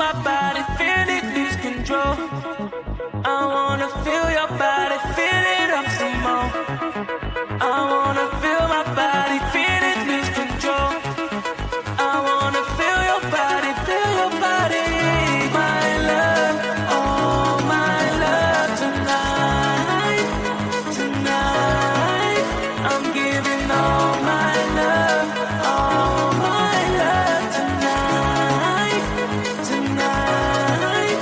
my body, feel it lose control. I wanna feel your body, feel it up some more. I wanna feel my body, feel it lose control. I wanna feel your body, feel your body. My love, oh my love, tonight, tonight. I'm giving all my love, all my love tonight, tonight.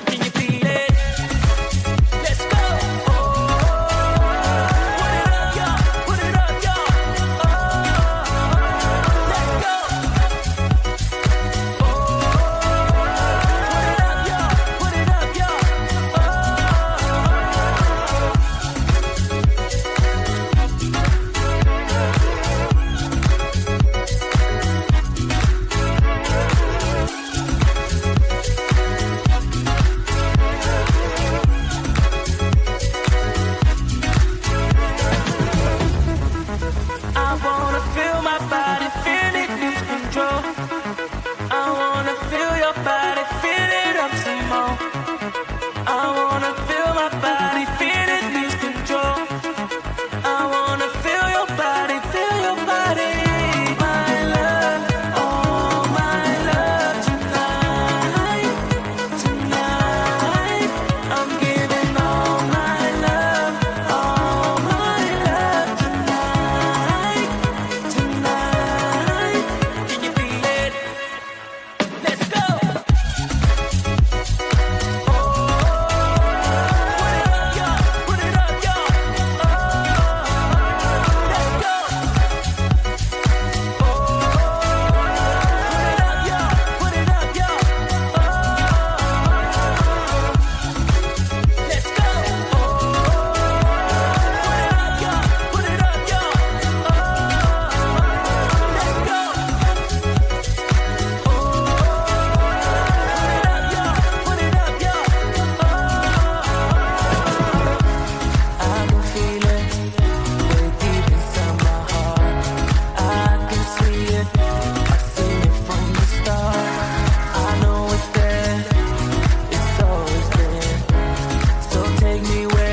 Can you feel it? Let's go. Oh, put it up, y'all. Let's go. Oh, put it up, y'all. I wanna feel my body, feel it lose control. I wanna feel your body, feel it up some more. I wanna feel my body, feel it lose control. I wanna feel your body, feel your body. My love, oh my love tonight, tonight. I'm giving all my love tonight, tonight. Can you feel it? Let's go. Oh, put it up, y'all. Let's go. Oh, put it up, y'all. Let's go. Oh, put it up, y'all. Let's go. Put it up, y'all. I can feel it way deep inside my heart. I can see it, I've seen it from the start. I know it's there, it's always been. So take me where